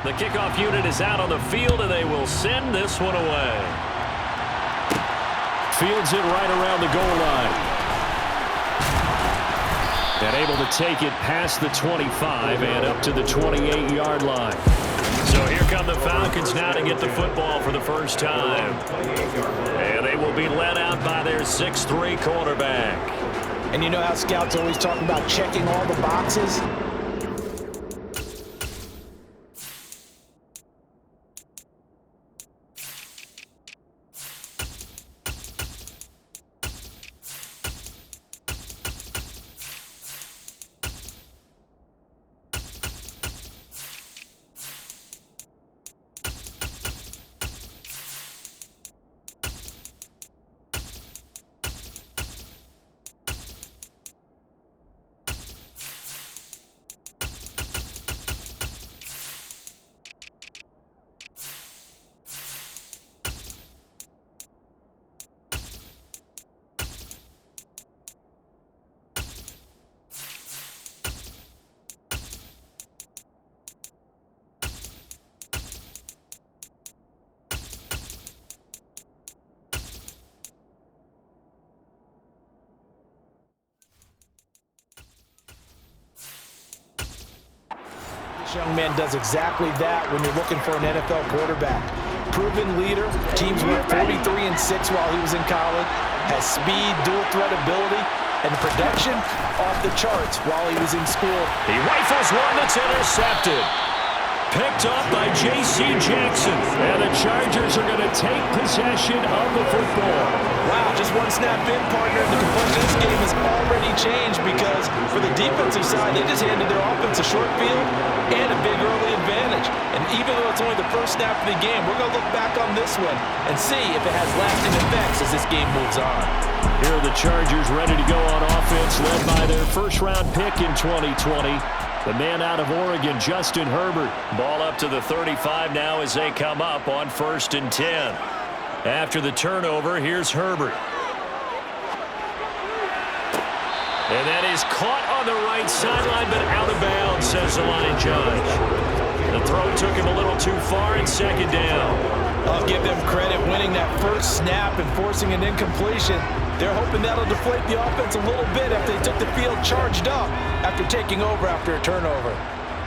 The kickoff unit is out on the field, and they will send this one away. Fields it right around the goal line. And able to take it past the 25 and up to the 28-yard line. So here come the Falcons now to get the football for the first time. And they will be led out by their 6'3" quarterback. And you know how scouts always talk about checking all the boxes? This young man does exactly that when you're looking for an NFL quarterback. Proven leader. Teams went 43-6 while he was in college. Has speed, dual threat ability, and production off the charts while he was in school. He rifles one that's intercepted. Picked up by J.C. Jackson. And the Chargers are going to take possession of the football. Wow, just one snap in, partner. The complexion of this game has already changed because for the defensive side, they just handed their offense a short field and a big early advantage. And even though it's only the first snap of the game, we're going to look back on this one and see if it has lasting effects as this game moves on. Here are the Chargers ready to go on offense, led by their first-round pick in 2020. The man out of Oregon, Justin Herbert. Ball up to the 35 now as they come up on 1st and 10. After the turnover, here's Herbert. And that is caught on the right sideline, but out of bounds, says the line judge. The throw took him a little too far in 2nd down. I'll give them credit winning that first snap and forcing an incompletion. They're hoping that'll deflate the offense a little bit after they took the field charged up after taking over after a turnover.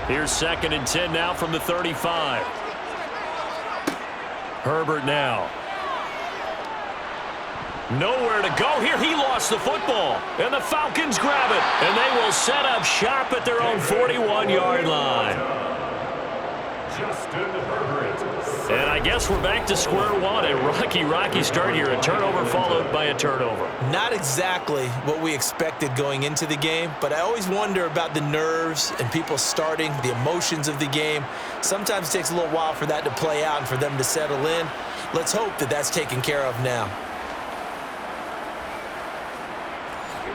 Here's 2nd and 10 now from the 35. Herbert now. Nowhere to go here. He lost the football. And the Falcons grab it. And they will set up shop at their own 41-yard line. Justin Herbert. And I guess we're back to square one. A rocky start here. A turnover followed by a turnover. Not exactly what we expected going into the game, but I always wonder about the nerves and people starting, the emotions of the game. Sometimes it takes a little while for that to play out and for them to settle in. Let's hope that that's taken care of now.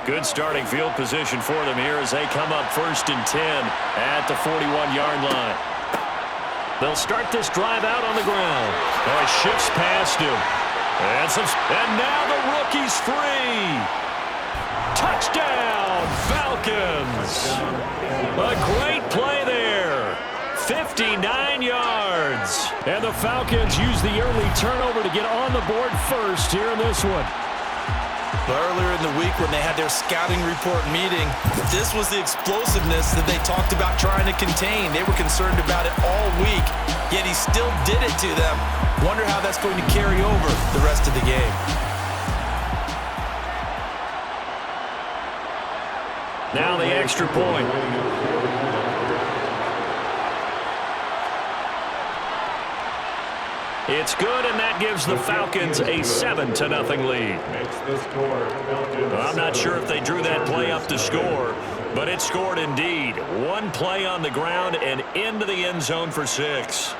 Good starting field position for them here as they come up 1st and 10 at the 41-yard line. They'll start this drive out on the ground. Oh, it shifts past him. And now the rookie's free. Touchdown, Falcons. A great play there. 59 yards. And the Falcons use the early turnover to get on the board first here in this one. Earlier in the week when they had their scouting report meeting, this was the explosiveness that they talked about trying to contain. They were concerned about it all week, yet he still did it to them. Wonder how that's going to carry over the rest of the game. Now the extra point. It's good, and that gives the Falcons a 7-0 lead. I'm not sure if they drew that play up to score, but it scored indeed. One play on the ground and into the end zone for 6.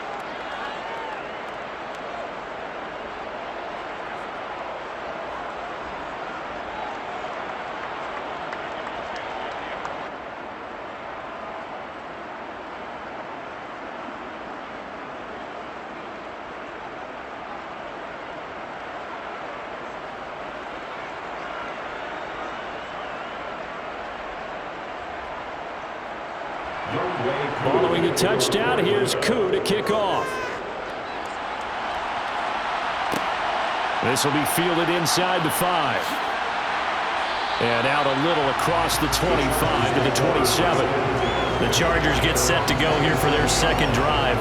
Following the touchdown, here's Koo to kick off. This will be fielded inside the 5. And out a little across the 25 to the 27. The Chargers get set to go here for their second drive.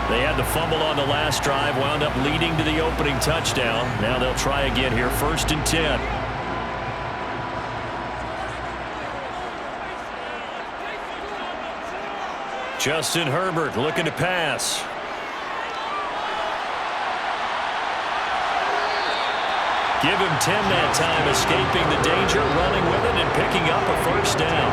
They had the fumble on the last drive, wound up leading to the opening touchdown. Now they'll try again here, 1st and 10. Justin Herbert looking to pass. Give him 10 that time, escaping the danger, running with it, and picking up a 1st down.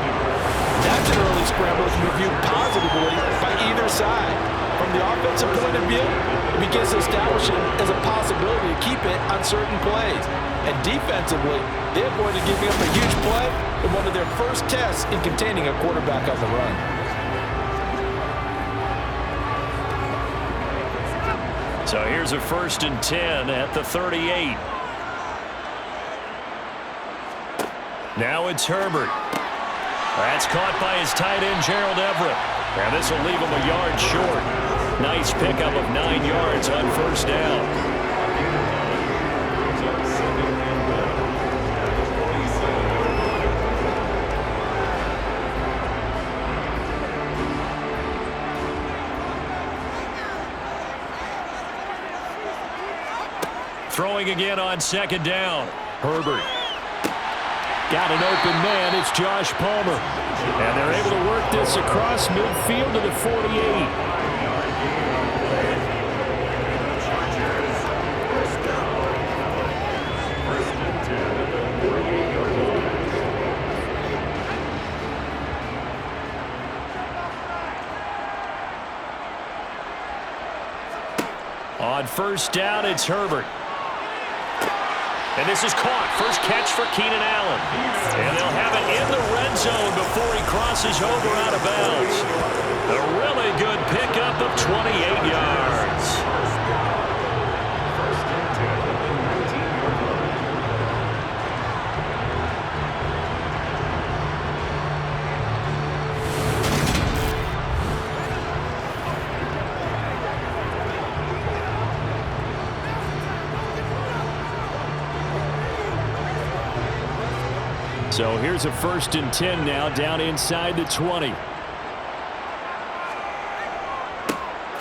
That's an early scramble that's reviewed positively by either side. From the offensive point of view, it begins to establish it as a possibility to keep it on certain plays. And defensively, they avoided giving up a huge play in one of their first tests in containing a quarterback on the run. So here's a 1st and 10 at the 38. Now it's Herbert. That's caught by his tight end, Gerald Everett. And this will leave him a yard short. Nice pickup of 9 yards on 1st down. Throwing again on 2nd down. Herbert. Got an open man. It's Josh Palmer. And they're able to work this across midfield to the 48. On 1st down, it's Herbert. And this is caught. First catch for Keenan Allen. And they'll have it in the red zone before he crosses over out of bounds. A really good pickup of 28 yards. So here's a 1st and 10 now, down inside the 20.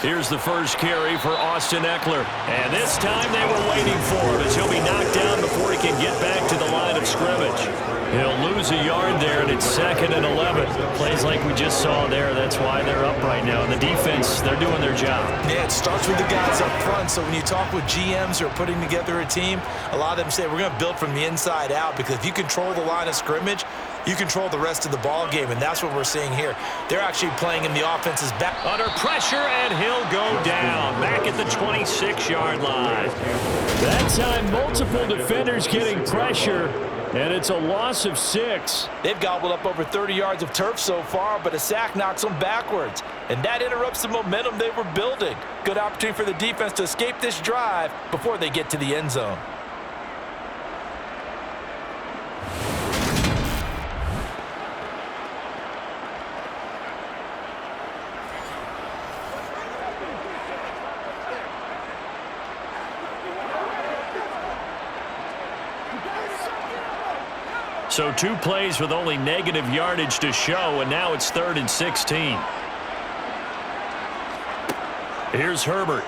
Here's the first carry for Austin Eckler. And this time they were waiting for him as he'll be knocked down before he can get back to the line of scrimmage. He'll lose a yard there, and it's 2nd and 11. Plays like we just saw there, that's why they're up right now. And the defense, they're doing their job. Yeah, it starts with the guys up front. So when you talk with GMs who are putting together a team, a lot of them say we're going to build from the inside out, because if you control the line of scrimmage, you control the rest of the ball game, and that's what we're seeing here. They're actually playing in the offense's back. Under pressure, and he'll go down back at the 26-yard line. That time, multiple defenders getting pressure, and it's a loss of 6. They've gobbled up over 30 yards of turf so far, but a sack knocks them backwards, and that interrupts the momentum they were building. Good opportunity for the defense to escape this drive before they get to the end zone. So 2 plays with only negative yardage to show, and now it's 3rd and 16. Here's Herbert.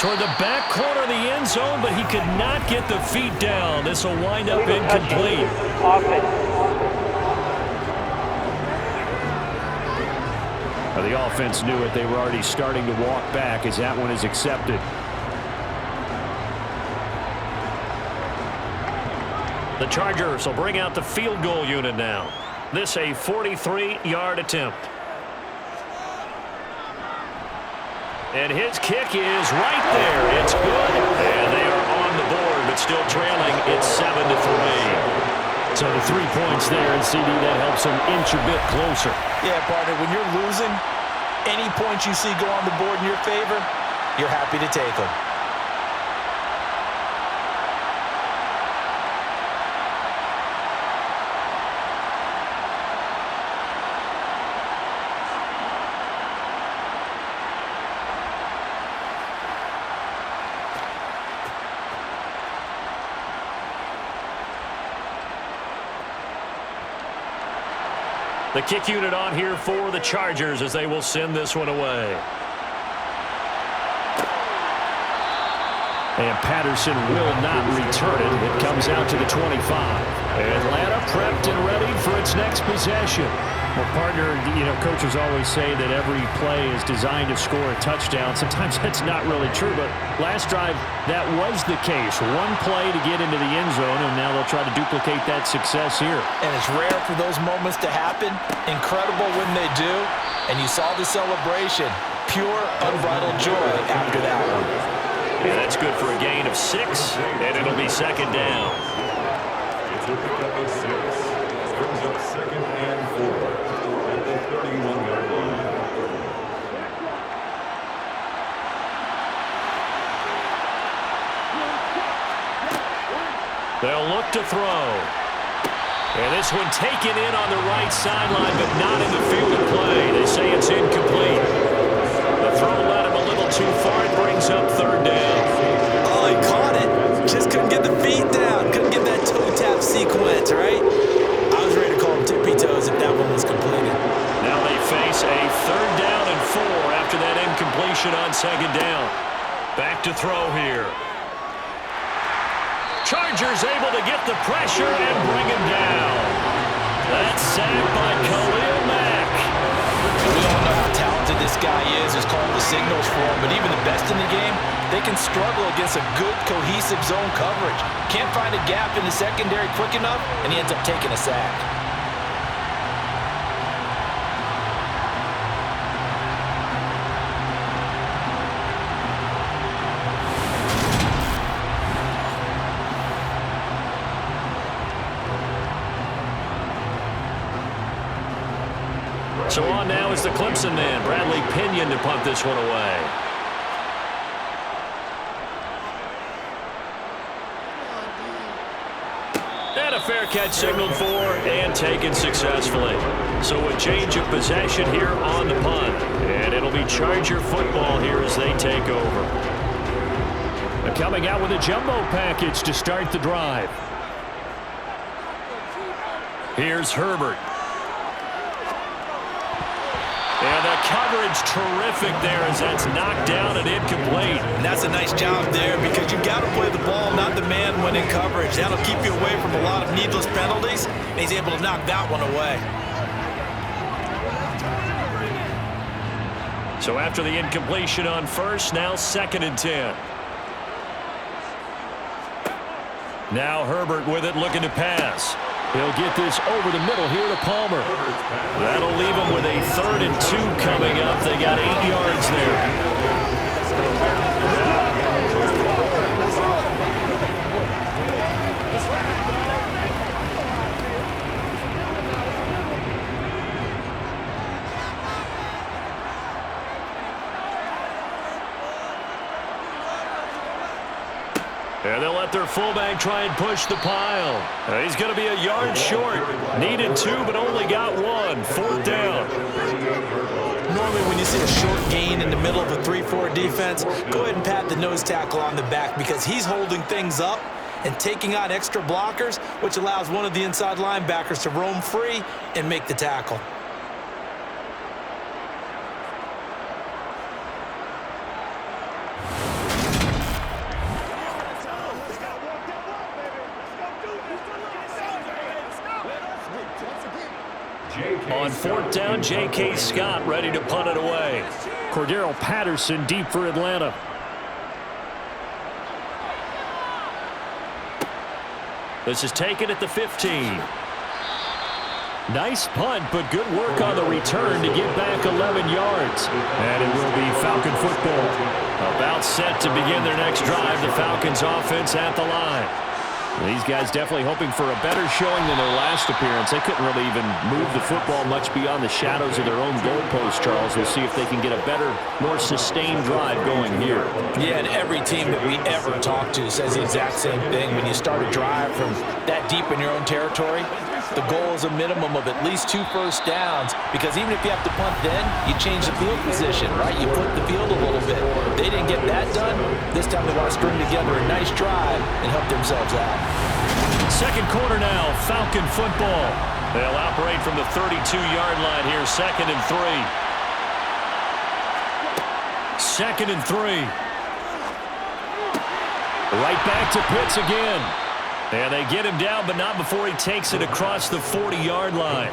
Toward the back corner of the end zone, but he could not get the feet down. This will wind up incomplete. Well, the offense knew it. They were already starting to walk back as that one is accepted. The Chargers will bring out the field goal unit now. This a 43-yard attempt. And his kick is right there. It's good. And they are on the board, but still trailing. It's 7-3. So the 3 points there, and CD, that helps them inch a bit closer. Yeah, partner, when you're losing, any points you see go on the board in your favor, you're happy to take them. The kick unit on here for the Chargers as they will send this one away. And Patterson will not return it. It comes out to the 25. Atlanta prepped and ready for its next possession. Well, partner, coaches always say that every play is designed to score a touchdown. Sometimes that's not really true, but last drive, that was the case. One play to get into the end zone, and now they'll try to duplicate that success here. And it's rare for those moments to happen. Incredible when they do. And you saw the celebration. Pure, unbridled joy after that one. Yeah, that's good for a gain of 6, and it'll be second down. It's a pickup of 6. Brings up second and 4 at the 31-yard line. They'll look to throw. And this one taken in on the right sideline, but not in the field of play. They say it's incomplete. The throw led him a little too far. It brings up third down. Oh, he caught it. Just couldn't get the feet down. Couldn't get that toe tap sequence, right? I was ready to call him tippy toes if that one was completed. Now they face a third down and 4 after that incompletion on second down. Back to throw here. Chargers able to get the pressure and bring him down. That's sacked by Khalil Mack. We all know how talented this guy is. Who's calling the signals for him. But even the best in the game, they can struggle against a good, cohesive zone coverage. Can't find a gap in the secondary quick enough, and he ends up taking a sack. So on now is the Clemson man, Bradley Pinion, to punt this one away. And a fair catch signaled for and taken successfully. So a change of possession here on the punt. And it'll be Charger football here as they take over. They're coming out with a jumbo package to start the drive. Here's Herbert. And the coverage terrific there as that's knocked down and incomplete. And that's a nice job there because you've got to play the ball, not the man when in coverage. That'll keep you away from a lot of needless penalties, and he's able to knock that one away. So after the incompletion on first, now second and 10. Now Herbert with it, looking to pass. He'll get this over the middle here to Palmer. That'll leave him with a 3rd and 2 coming up. They got 8 yards there. And they'll let their fullback try and push the pile. He's going to be a yard short. Needed 2, but only got 1. 4th down. Normally when you see a short gain in the middle of a 3-4 defense, go ahead and pat the nose tackle on the back because he's holding things up and taking on extra blockers, which allows one of the inside linebackers to roam free and make the tackle. On 4th down, J.K. Scott ready to punt it away. Cordero Patterson deep for Atlanta. This is taken at the 15. Nice punt, but good work on the return to get back 11 yards. And it will be Falcon football. About set to begin their next drive. The Falcons offense at the line. These guys definitely hoping for a better showing than their last appearance. They couldn't really even move the football much beyond the shadows of their own goalpost, Charles. We'll see if they can get a better, more sustained drive going here. Yeah, and every team that we ever talk to says the exact same thing. When you start a drive from that deep in your own territory, the goal is a minimum of at least 2 first downs because even if you have to punt then, you change the field position, right? You put the field a little bit. They didn't get that done. This time they want to string together a nice drive and help themselves out. Second quarter now, Falcon football. They'll operate from the 32-yard line here, 2nd and 3. 2nd and 3. Right back to Pitts again. And they get him down, but not before he takes it across the 40-yard line.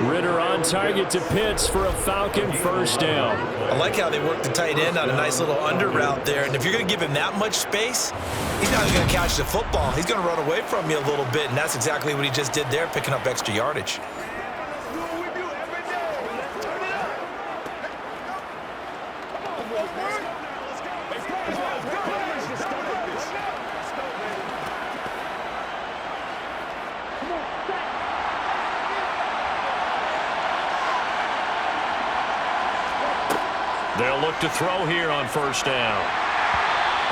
Ritter on target to Pitts for a Falcon first down. I like how they work the tight end on a nice little under route there. And if you're going to give him that much space, he's not going to catch the football. He's going to run away from you a little bit, and that's exactly what he just did there, picking up extra yardage. They'll look to throw here on first down.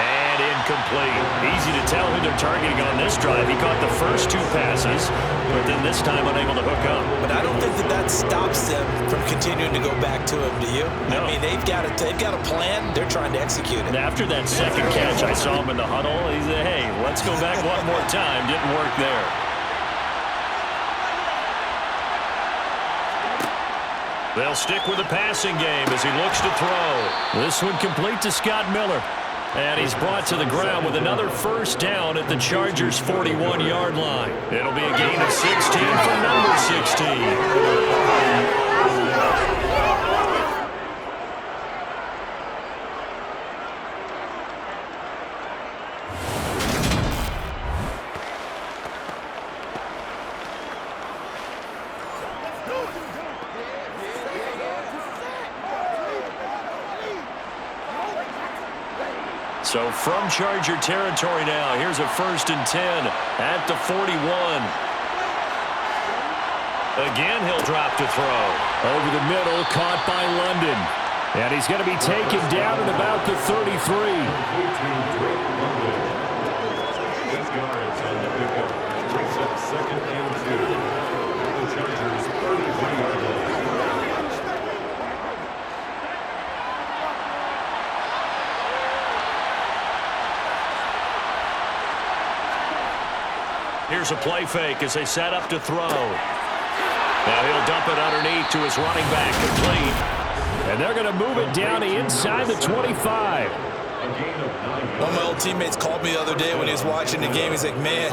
And incomplete. Easy to tell who they're targeting on this drive. He caught the first 2 passes, but then this time unable to hook up. But I don't think that stops them from continuing to go back to him, do you? No. I mean, they've got a plan. They're trying to execute it. And after that second catch, I saw him in the huddle. He said, hey, let's go back one more time. Didn't work there. They'll stick with the passing game as he looks to throw. This one complete to Scott Miller. And he's brought to the ground with another first down at the Chargers' 41-yard line. It'll be a gain of 16 for number 16. So from Charger territory now, here's a 1st and 10 at the 41. Again, he'll drop to throw. Over the middle, caught by London. And he's going to be taken down at about the 33. This guard's on the pickup. Brings up 2nd and 2. The Chargers 33-yard line. Here's a play fake as they set up to throw. Now he'll dump it underneath to his running back, complete. And they're going to move it down inside the 25. One of my old teammates called me the other day when he was watching the game. He's like, man,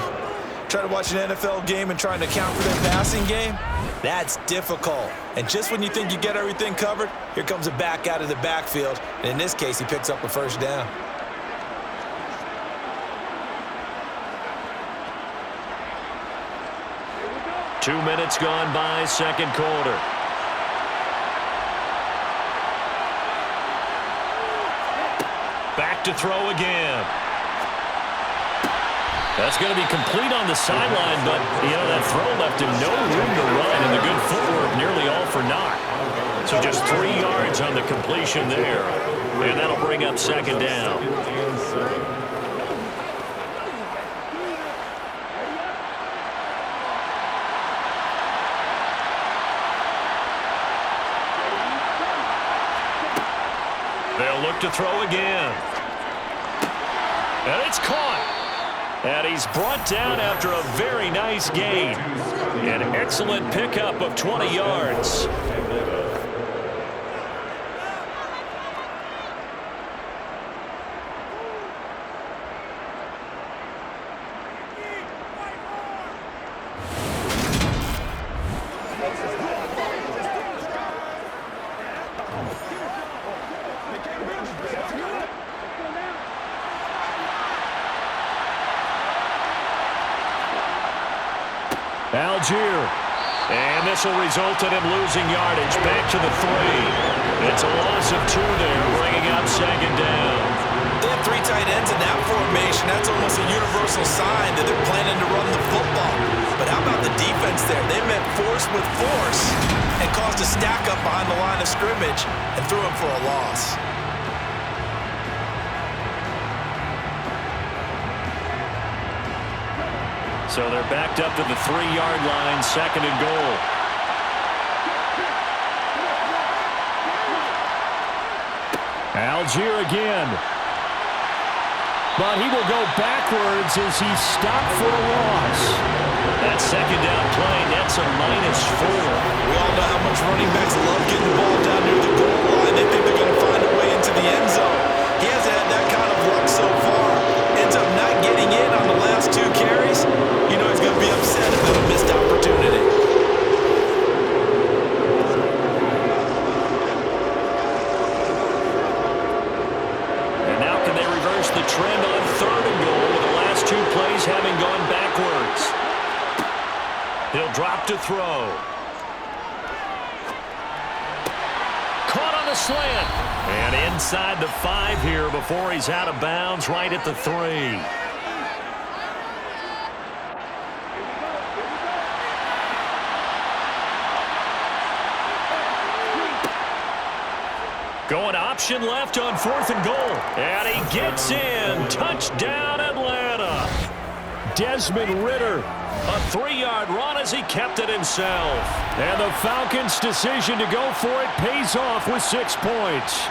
trying to watch an NFL game and trying to account for their passing game, that's difficult. And just when you think you get everything covered, here comes a back out of the backfield. And in this case, he picks up a first down. Two minutes gone by, second quarter. Back to throw again. That's going to be complete on the sideline, but, that throw left him no room to run, and the good footwork nearly all for naught. So just 3 yards on the completion there, and that'll bring up second down. They'll look to throw again. And it's caught. And he's brought down after a very nice gain. An excellent pickup of 20 yards. Algier. And this will result in him losing yardage back to the 3. It's a loss of 2 there, bringing up second down. They have 3 tight ends in that formation. That's almost a universal sign that they're planning to run the football. But how about the defense there? They met force with force and caused a stack up behind the line of scrimmage and threw him for a loss. So they're backed up to the 3-yard line, second and goal. Algier again. But he will go backwards as he's stopped for a loss. That second down play nets a -4. We all know how much running backs love getting the ball down near the goal line. They think they're going to find a way into the end zone. He hasn't had that kind of luck so far. Ends up not getting in on the last 2 carries. You know he's going to be upset about a missed opportunity. And now can they reverse the trend on 3rd and goal with the last 2 plays having gone backwards? He'll drop to throw. Caught on the slant. And inside the 5 here before he's out of bounds right at the 3. Going option left on 4th and goal. And he gets in. Touchdown, Atlanta. Desmond Ridder. A 3-yard run as he kept it himself. And the Falcons' decision to go for it pays off with 6 points.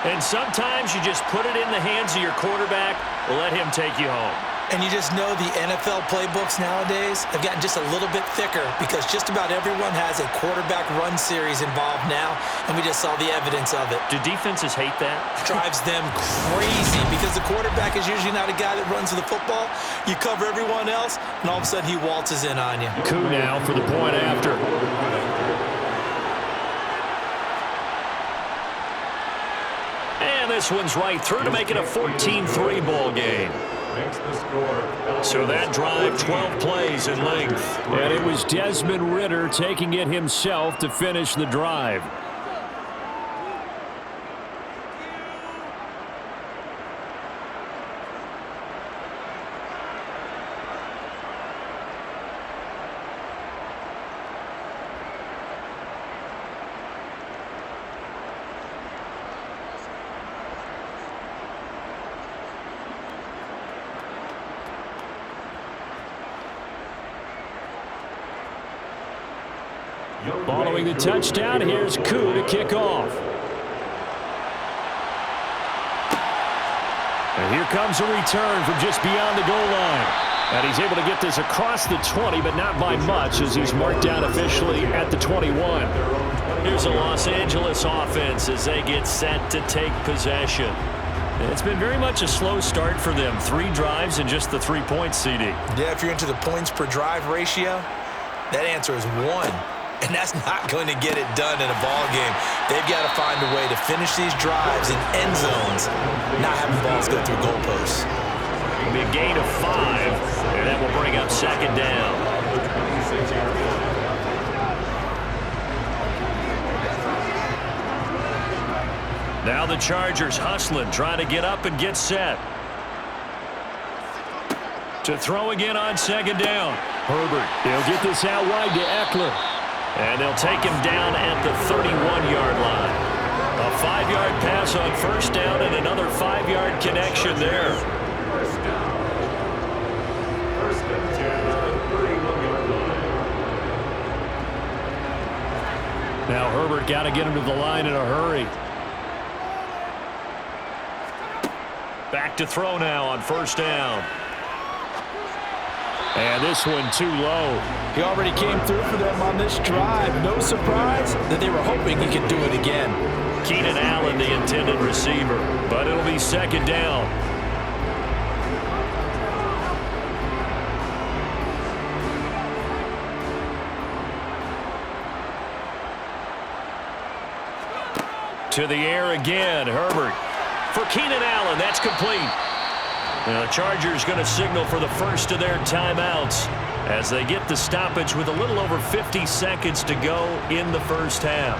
And sometimes you just put it in the hands of your quarterback, let him take you home. And you just know the NFL playbooks nowadays have gotten just a little bit thicker because just about everyone has a quarterback run series involved now, and we just saw the evidence of it. Do defenses hate that? Drives them crazy because the quarterback is usually not a guy that runs the football. You cover everyone else, and all of a sudden he waltzes in on you. Coup now for the point after. And this one's right through to make it a 14-3 ball game. So that drive, 12 plays in length. And it was Desmond Ridder taking it himself to finish the drive. Following the touchdown, here's Koo to kick off. And here comes a return from just beyond the goal line. And he's able to get this across the 20, but not by much as he's marked down officially at the 21. Here's a Los Angeles offense as they get set to take possession. It's been very much a slow start for them. 3 drives and just the 3 points, CD. Yeah, if you're into the points per drive ratio, that answer is 1. And that's not going to get it done in a ball game. They've got to find a way to finish these drives in end zones, not having balls go through goalposts. It'll be a gain of 5, and that will bring up 2nd down. Now the Chargers hustling, trying to get up and get set. To throw again on 2nd down. Herbert, they'll get this out wide to Eckler. And they'll take him down at the 31-yard line. A 5-yard pass on 1st down and another 5-yard connection there. First and 10 on the 31-yard line. Now Herbert got to get him to the line in a hurry. Back to throw now on 1st down. And this one too low. He already came through for them on this drive. No surprise that they were hoping he could do it again. Keenan Allen, the intended receiver, but it'll be 2nd down. To the air again, Herbert. For Keenan Allen, that's complete. Now the Chargers going to signal for the first of their timeouts as they get the stoppage with a little over 50 seconds to go in the first half.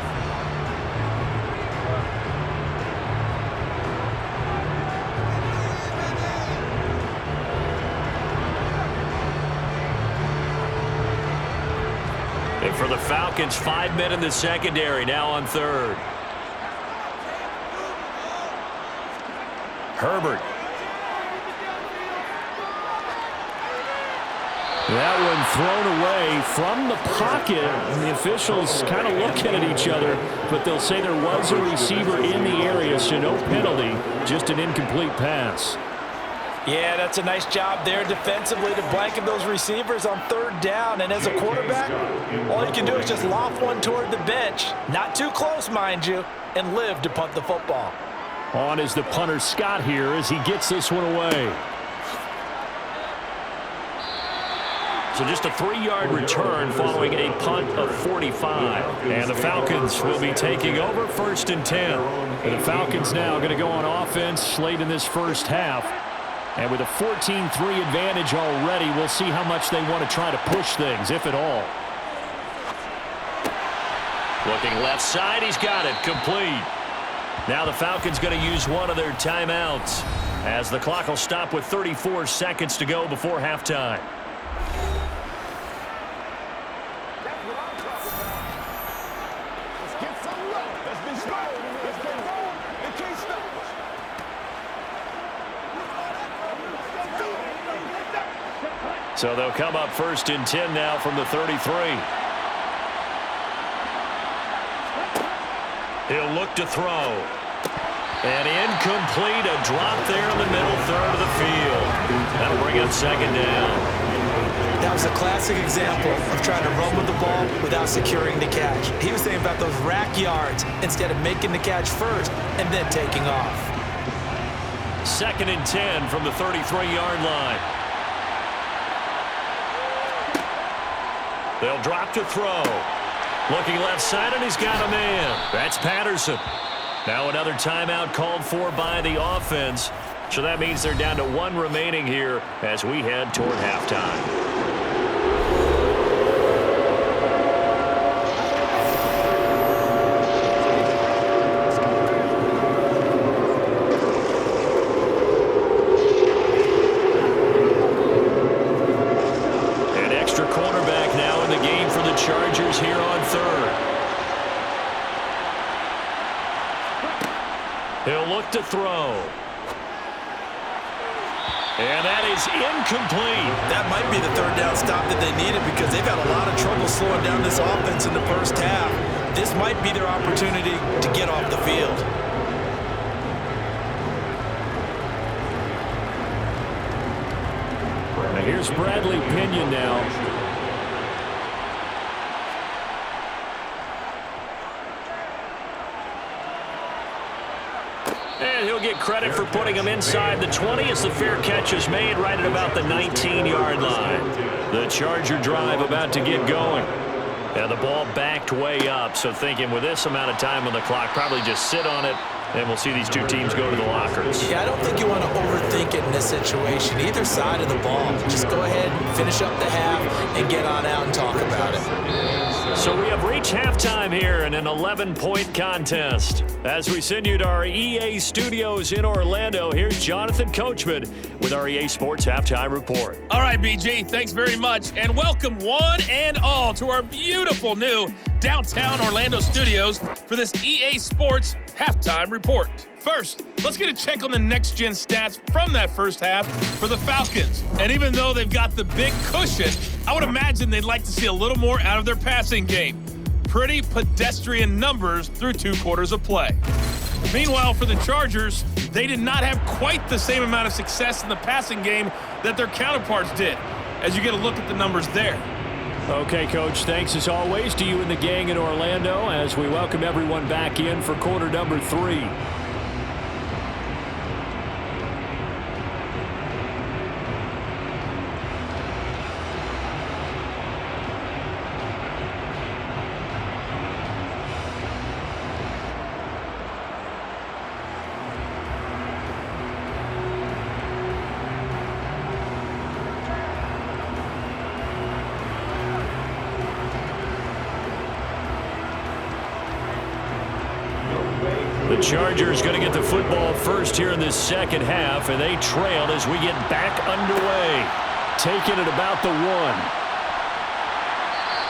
And for the Falcons, 5 men in the secondary, now on 3rd. Herbert. That one thrown away from the pocket. And the officials kind of looking at each other, but they'll say there was a receiver in the area, so no penalty, just an incomplete pass. Yeah, that's a nice job there defensively to blanket those receivers on third down. And as a quarterback, all you can do is just loft one toward the bench. Not too close, mind you, and live to punt the football. On is the punter Scott here as he gets this one away. So just a 3-yard return following a punt of 45. And the Falcons will be taking over 1st and 10. And the Falcons now going to go on offense late in this first half. And with a 14-3 advantage already, we'll see how much they want to try to push things, if at all. Looking left side, he's got it, complete. Now the Falcons going to use one of their timeouts as the clock will stop with 34 seconds to go before halftime. So they'll come up 1st and 10 now from the 33. He'll look to throw. And incomplete, a drop there in the middle third of the field. That'll bring up 2nd down. That was a classic example of trying to run with the ball without securing the catch. He was thinking about those rack yards instead of making the catch first and then taking off. 2nd and 10 from the 33-yard line. They'll drop to throw. Looking left side, and he's got a man. That's Patterson. Now another timeout called for by the offense. So that means they're down to 1 remaining here as we head toward halftime. Chargers here on 3rd. He'll look to throw. And that is incomplete. That might be the 3rd down stop that they needed because they've had a lot of trouble slowing down this offense in the first half. This might be their opportunity to get off the field. Now here's Bradley Pinion now. And he'll get credit for putting him inside the 20 as the fair catch is made right at about the 19-yard line. The Charger drive about to get going. And the ball backed way up, so thinking with this amount of time on the clock, probably just sit on it, and we'll see these two teams go to the lockers. Yeah, I don't think you want to overthink it in this situation. Either side of the ball. Just go ahead and finish up the half and get on out and talk about it. So we have reached halftime here in an 11-point contest. As we send you to our EA studios in Orlando, here's Jonathan Coachman with our EA Sports Halftime Report. All right, BG, thanks very much. And welcome one and all to our beautiful new downtown Orlando studios for this EA Sports Halftime Report. First, let's get a check on the next-gen stats from that first half for the Falcons. And even though they've got the big cushion, I would imagine they'd like to see a little more out of their passing game. Pretty pedestrian numbers through 2 quarters of play. Meanwhile, for the Chargers, they did not have quite the same amount of success in the passing game that their counterparts did, as you get a look at the numbers there. Okay, Coach, thanks as always to you and the gang in Orlando as we welcome everyone back in for quarter number 3. The Chargers going to get the football first here in this second half, and they trail as we get back underway. Taking it about the 1.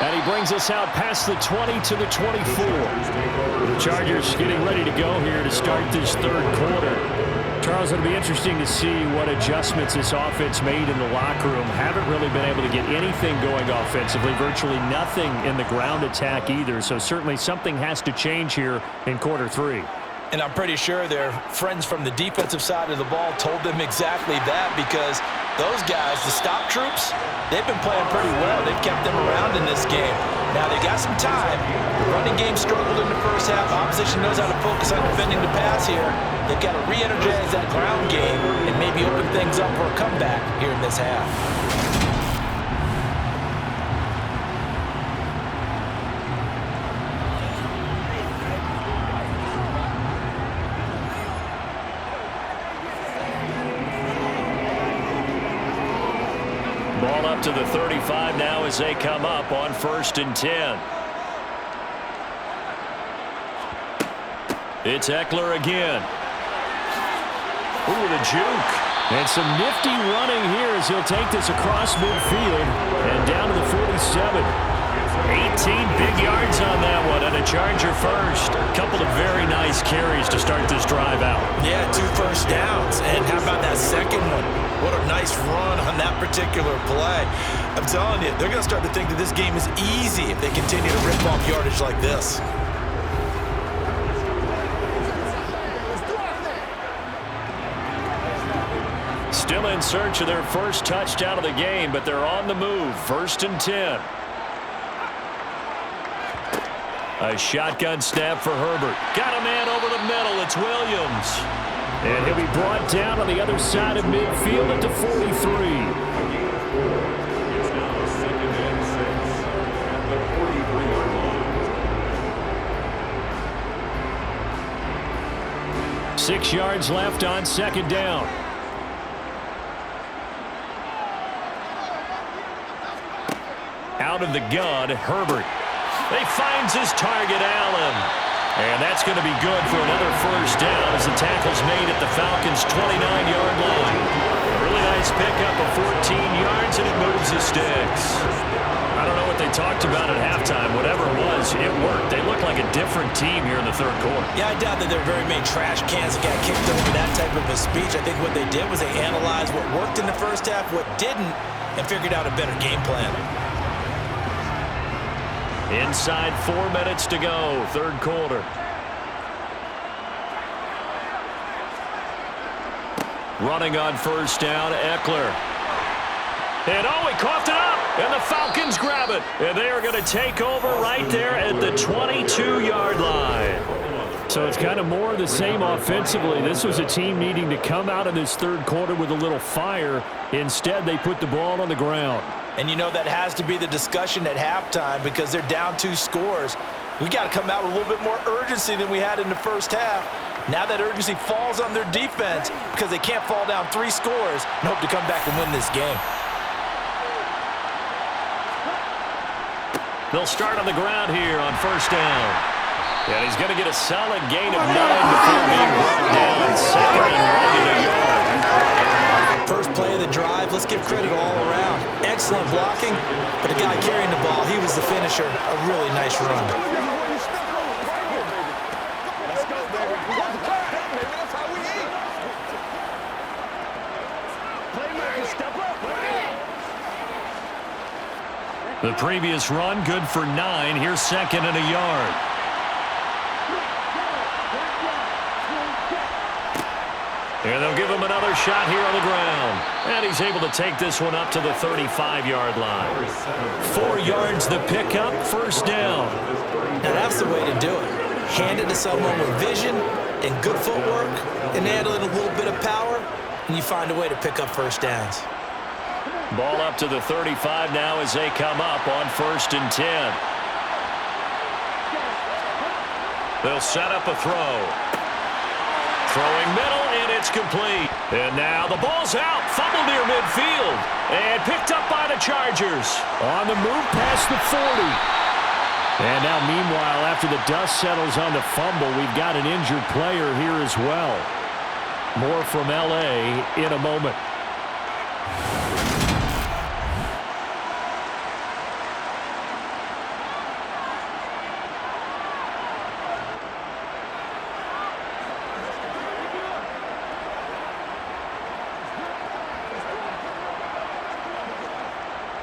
And he brings us out past the 20 to the 24. The Chargers getting ready to go here to start this 3rd quarter. Charles, it'll be interesting to see what adjustments this offense made in the locker room. Haven't really been able to get anything going offensively, virtually nothing in the ground attack either. So certainly something has to change here in quarter 3. And I'm pretty sure their friends from the defensive side of the ball told them exactly that, because those guys, the stop troops, they've been playing pretty well. They've kept them around in this game. Now, they got some time. The running game struggled in the first half. Opposition knows how to focus on defending the pass here. They've got to re-energize that ground game and maybe open things up for a comeback here in this half. Ball up to the 35 now as they come up on 1st and 10. It's Eckler again. Ooh, the juke. And some nifty running here as he'll take this across midfield and down to the 47. 18 big yards on that one, and a Charger first. A couple of very nice carries to start this drive out. Yeah, 2 first downs. And how about that second one? What a nice run on that particular play. I'm telling you, they're going to start to think that this game is easy if they continue to rip off yardage like this. Still in search of their first touchdown of the game, but they're on the move. 1st and 10. A shotgun snap for Herbert. Got a man over the middle. It's Williams. And he'll be brought down on the other side of midfield at the 43. It's now 2nd and 6 at the 43-yard line. 6 yards left on 2nd down. Out of the gun, Herbert. He finds his target, Allen. And that's going to be good for another first down as the tackle's made at the Falcons' 29-yard line. A really nice pickup of 14 yards, and it moves the sticks. I don't know what they talked about at halftime. Whatever it was, it worked. They look like a different team here in the 3rd quarter. Yeah, I doubt that there are very many trash cans that got kicked over that type of a speech. I think what they did was they analyzed what worked in the first half, what didn't, and figured out a better game plan. Inside 4 minutes to go, 3rd quarter. Running on first down, Eckler. And oh, he coughed it up, and the Falcons grab it. And they are going to take over right there at the 22-yard line. So it's kind of more of the same offensively. This was a team needing to come out of this 3rd quarter with a little fire. Instead, they put the ball on the ground. And you know that has to be the discussion at halftime because they're down 2 scores. We got to come out with a little bit more urgency than we had in the first half. Now that urgency falls on their defense because they can't fall down 3 scores and hope to come back and win this game. They'll start on the ground here on first down. And he's going to get a solid gain of 9 before being brought down. 2nd and 1 yard. First play of the drive, let's give credit all around. Excellent blocking, but the guy carrying the ball, he was the finisher. A really nice run. The previous run, good for 9. Here's 2nd and a yard. And they'll give him another shot here on the ground. And he's able to take this one up to the 35-yard line. 4 yards the pickup, first down. Now that's the way to do it. Hand it to someone with vision and good footwork, and add in a little bit of power, and you find a way to pick up first downs. Ball up to the 35 now as they come up on 1st and 10. They'll set up a throw. Throwing middle, and it's complete. And now the ball's out. Fumble near midfield. And picked up by the Chargers. On the move past the 40. And now, meanwhile, after the dust settles on the fumble, we've got an injured player here as well. More from L.A. in a moment.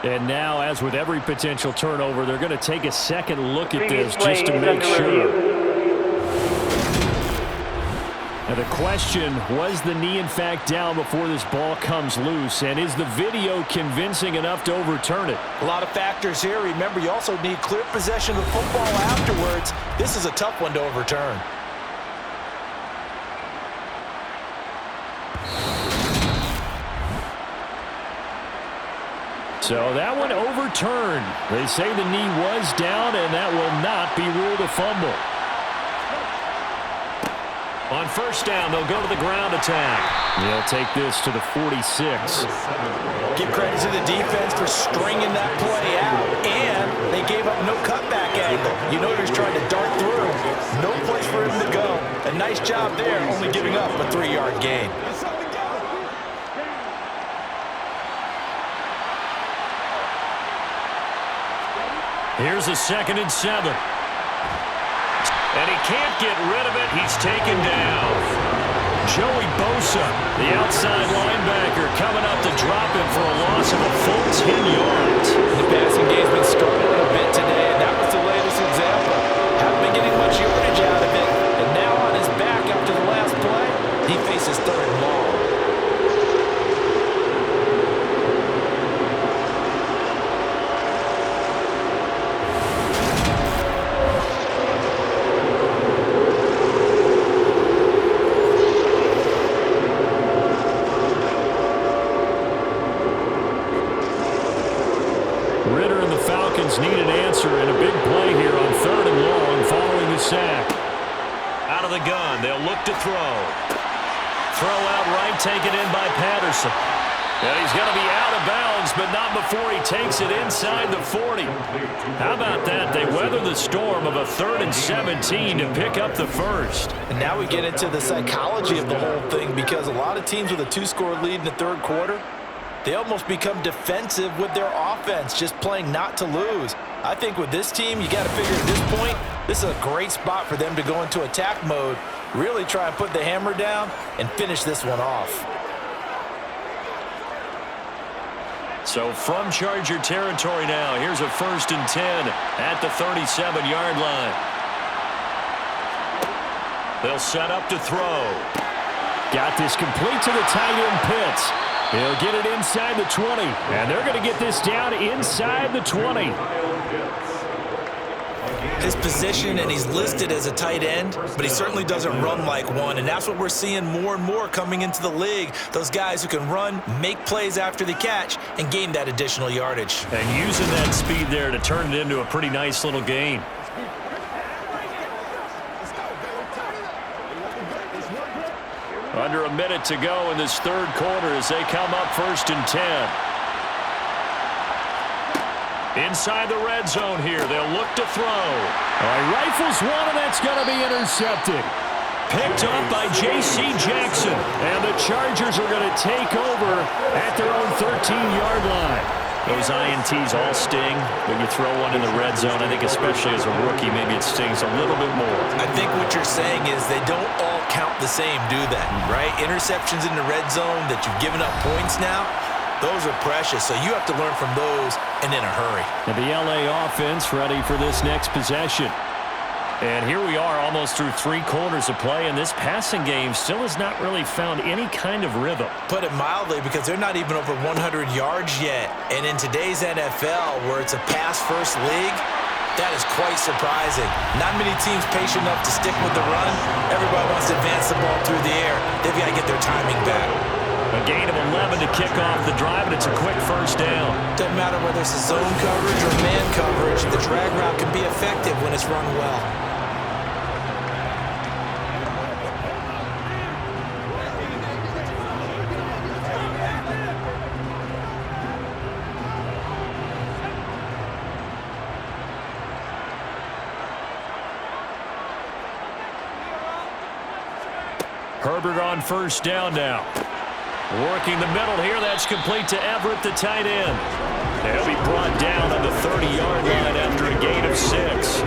And now, as with every potential turnover, they're going to take a second look at this just to make sure. Now the question, was the knee in fact down before this ball comes loose? And is the video convincing enough to overturn it? A lot of factors here. Remember, you also need clear possession of the football afterwards. This is a tough one to overturn. So that one overturned. They say the knee was down, and that will not be ruled a fumble. On first down, they'll go to the ground attack. They'll take this to the 46. Give credit to the defense for stringing that play out, and they gave up no cutback angle. You know he's trying to dart through. No place for him to go. A nice job there, only giving up a 3-yard gain. Here's a 2nd and 7. And he can't get rid of it. He's taken down. Joey Bosa, the outside linebacker, coming up to drop him for a loss of a full 10 yards. The passing game's been struggling a bit today, and that was the latest example. Haven't been getting much yardage out of it, and now on his back after the last play, he faces 3rd and long. Falcons need an answer and a big play here on 3rd and long following the sack. Out of the gun, they'll look to throw. Throw out right, taken in by Patterson. And he's going to be out of bounds, but not before he takes it inside the 40. How about that? They weather the storm of a 3rd and 17 to pick up the first. And now we get into the psychology of the whole thing, because a lot of teams with a 2-score lead in the 3rd quarter, they almost become defensive with their offense, just playing not to lose. I think with this team, you got to figure at this point, this is a great spot for them to go into attack mode, really try and put the hammer down and finish this one off. So from Charger territory now, here's a 1st and 10 at the 37-yard line. They'll set up to throw. Got this complete to the tight end Pitts. He'll get it inside the 20, and they're going to get this down inside the 20. His position, and he's listed as a tight end, but he certainly doesn't run like one, and that's what we're seeing more and more coming into the league. Those guys who can run, make plays after the catch, and gain that additional yardage. And using that speed there to turn it into a pretty nice little gain. Under a minute to go in this 3rd quarter as they come up 1st and 10. Inside the red zone here. They'll look to throw. All right, rifles one, and that's going to be intercepted. Picked up by J.C. Jackson. And the Chargers are going to take over at their own 13-yard line. Those INTs all sting, but you throw one in the red zone. I think especially as a rookie, maybe it stings a little bit more. I think what you're saying is they don't all count the same, do they? Right? Interceptions in the red zone that you've given up points now, those are precious. So you have to learn from those and in a hurry. And the LA offense ready for this next possession. And here we are almost through 3 quarters of play, and this passing game still has not really found any kind of rhythm. Put it mildly, because they're not even over 100 yards yet. And in today's NFL, where it's a pass-first league, that is quite surprising. Not many teams patient enough to stick with the run. Everybody wants to advance the ball through the air. They've got to get their timing back. A gain of 11 to kick off the drive, and it's a quick 1st down. Doesn't matter whether it's a zone coverage or man coverage, the drag route can be effective when it's run well. Herbert on 1st down now. Working the middle here. That's complete to Everett, the tight end. He'll be brought down on the 30-yard line after a gain of 6.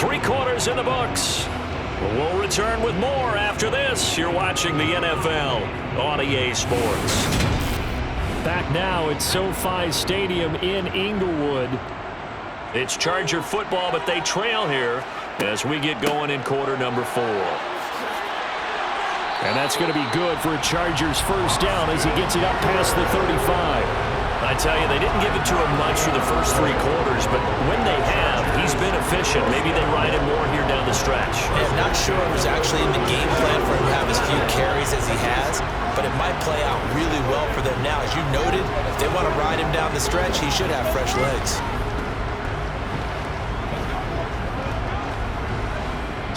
3 quarters in the books. We'll return with more after this. You're watching the NFL on EA Sports. Back now at SoFi Stadium in Inglewood. It's Charger football, but they trail here as we get going in quarter number 4. And that's going to be good for a Chargers first down as he gets it up past the 35. I tell you, they didn't give it to him much for the first 3 quarters, but when they have, he's been efficient. Maybe they ride him more here down the stretch. Yeah, I'm not sure it was actually in the game plan for him to have as few carries as he has, but it might play out really well for them now. As you noted, if they want to ride him down the stretch, he should have fresh legs.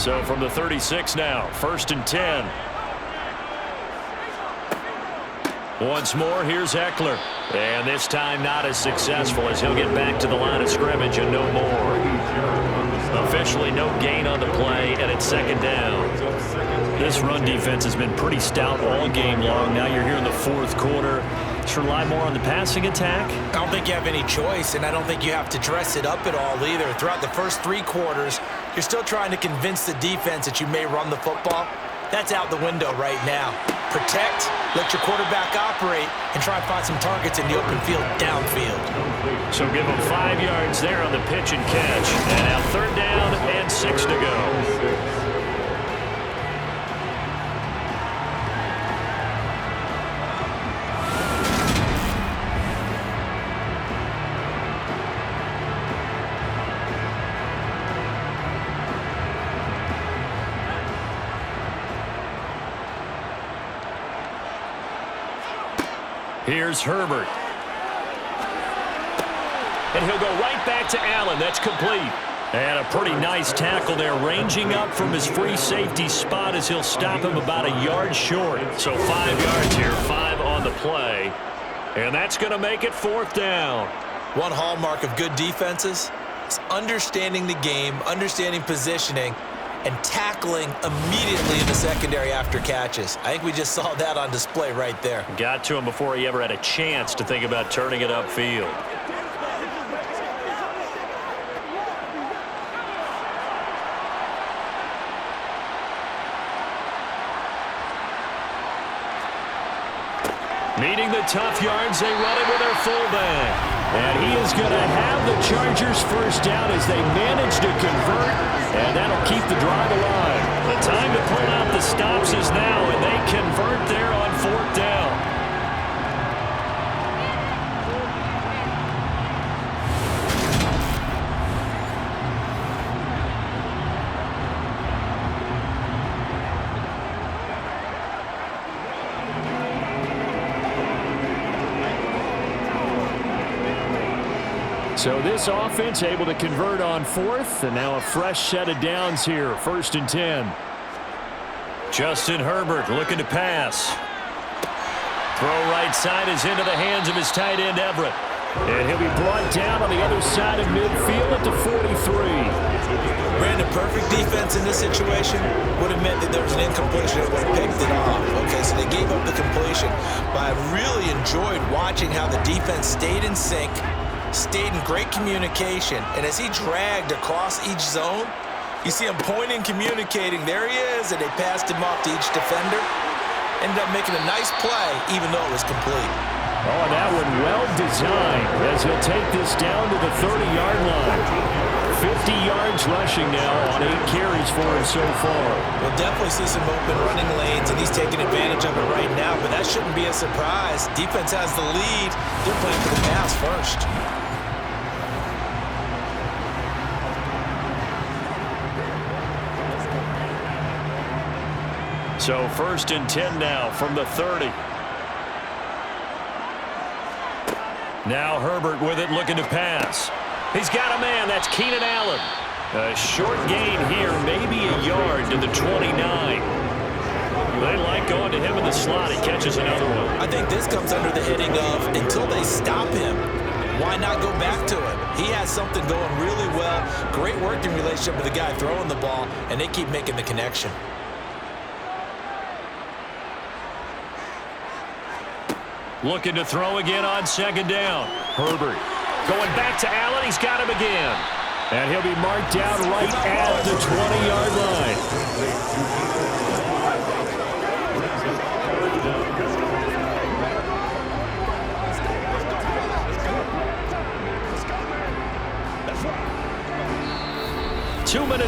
So from the 36 now, 1st and 10. Once more, here's Eckler. And this time not as successful as he'll get back to the line of scrimmage and no more. Officially no gain on the play, and it's 2nd down. This run defense has been pretty stout all game long. Now you're here in the 4th quarter. Should rely more on the passing attack? I don't think you have any choice, and I don't think you have to dress it up at all either. Throughout the first 3 quarters, you're still trying to convince the defense that you may run the football. That's out the window right now. Protect, let your quarterback operate, and try and find some targets in the open field downfield. So give them 5 yards there on the pitch and catch. And now 3rd down and 6 to go. Here's Herbert. And he'll go right back to Allen. That's complete. And a pretty nice tackle there, ranging up from his free safety spot as he'll stop him about a yard short. So 5 yards here, 5 on the play. And that's going to make it 4th down. One hallmark of good defenses is understanding the game, understanding positioning, and tackling immediately in the secondary after catches. I think we just saw that on display right there. Got to him before he ever had a chance to think about turning it upfield. Needing the tough yards, they run it with their fullback. And he is going to have the Chargers first down as they manage to convert, and that'll keep the drive alive. The time to pull out the stops is now, and they convert there on 4th down. So this offense able to convert on 4th, and now a fresh set of downs here, 1st and 10. Justin Herbert looking to pass. Throw right side is into the hands of his tight end, Everett. And he'll be brought down on the other side of midfield at the 43. Brandon, perfect defense in this situation would have meant that there was an incompletion that would have picked it off. Okay, so they gave up the completion. But I really enjoyed watching how the defense stayed in sync, stayed in great communication, and as he dragged across each zone, you see him pointing, communicating. There he is, and they passed him off to each defender. Ended up making a nice play, even though it was complete. Oh, and that one well designed as he'll take this down to the 30-yard line. 50 yards rushing now on 8 carries for him so far. We'll definitely see some open running lanes, and he's taking advantage of it right now, but that shouldn't be a surprise. Defense has the lead. They're playing for the pass first. So 1st and 10 now from the 30. Now Herbert with it, looking to pass. He's got a man. That's Keenan Allen. A short gain here, maybe a yard to the 29. They like going to him in the slot. He catches another one. I think this comes under the heading of until they stop him, why not go back to him? He has something going really well. Great working relationship with the guy throwing the ball, and they keep making the connection. Looking to throw again on 2nd down. Herbert going back to Allen. He's got him again. And he'll be marked down right at the 20-yard line.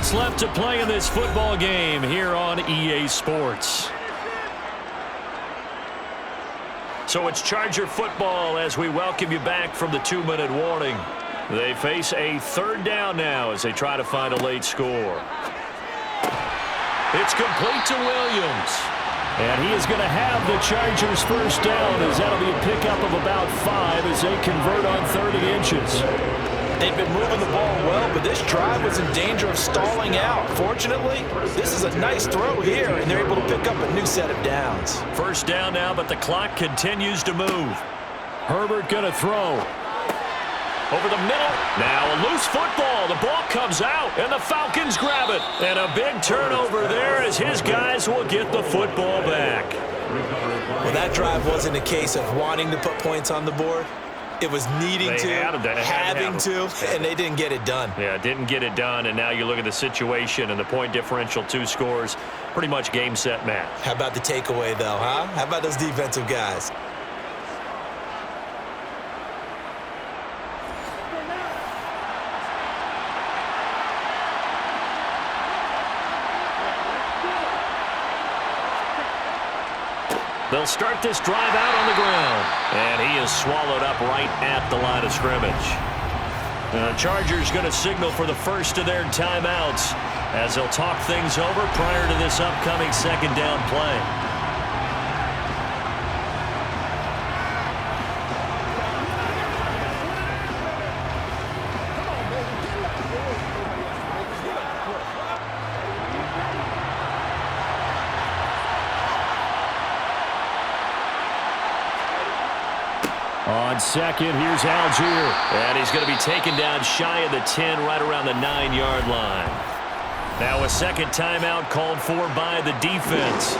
minutes left to play in this football game here on EA Sports. So it's Charger football as we welcome you back from the 2-minute warning. They face a third down now as they try to find a late score. It's complete to Williams. And he is going to have the Chargers first down as that'll be a pickup of about 5 as they convert on 3rd and inches. They've been moving the ball well, but this drive was in danger of stalling out. Fortunately, this is a nice throw here, and they're able to pick up a new set of downs. First down now, but the clock continues to move. Herbert going to throw. Over the middle. Now a loose football. The ball comes out, and the Falcons grab it. And a big turnover there as his guys will get the football back. Well, that drive wasn't a case of wanting to put points on the board. It was needing having to, and they didn't get it done. Yeah, didn't get it done, and now you look at the situation and the point differential, 2 scores, pretty much game, set, match. How about the takeaway, though, huh? How about those defensive guys? They'll start this drive out on the ground. And he is swallowed up right at the line of scrimmage. The Chargers going to signal for the first of their timeouts as they'll talk things over prior to this upcoming 2nd down play. On 2nd, here's Algier. And he's going to be taken down shy of the 10, right around the 9-yard line. Now a 2nd timeout called for by the defense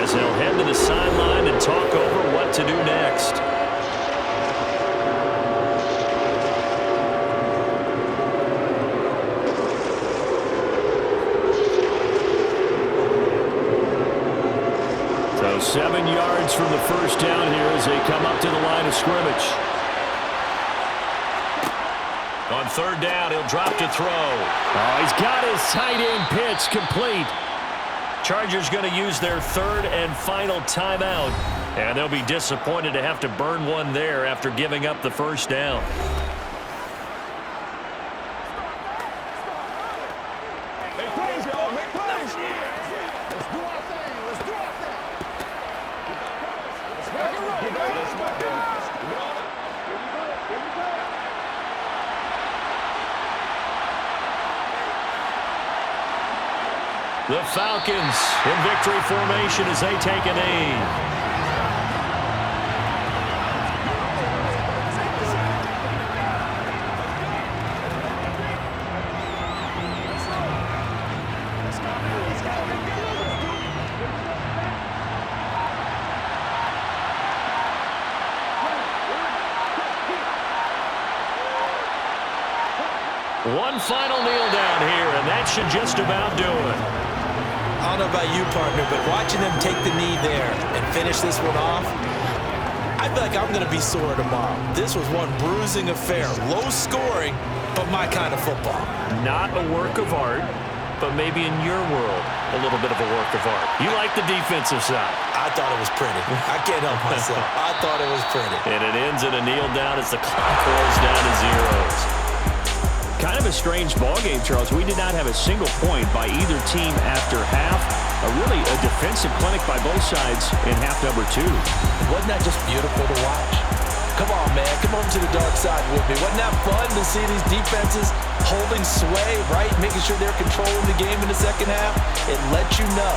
as they'll head to the sideline and talk over what to do next. So 7 yards from the first down here as they come up to the line of scrimmage. On 3rd down, he'll drop to throw. Oh, he's got his tight end pitch complete. Chargers going to use their 3rd and final timeout, and they'll be disappointed to have to burn one there after giving up the first down. The Falcons in victory formation as they take a knee. One final kneel down here, and that should just about do it. I don't know about you, partner, but watching them take the knee there and finish this one off, I feel like I'm going to be sore tomorrow. This was one bruising affair. Low scoring, but my kind of football. Not a work of art, but maybe in your world, a little bit of a work of art. You like the defensive side. I thought it was pretty. I can't help myself. I thought it was pretty. And it ends in a kneel down as the clock rolls down to zeros. Kind of a strange ball game, Charles. We did not have a single point by either team after half. Really a defensive clinic by both sides in half number 2. Wasn't that just beautiful to watch? Come on, man. Come over to the dark side with me. Wasn't that fun to see these defenses holding sway, right? Making sure they're controlling the game in the second half. It lets you know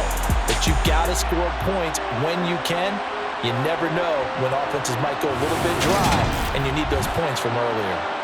that you've got to score points when you can. You never know when offenses might go a little bit dry, and you need those points from earlier.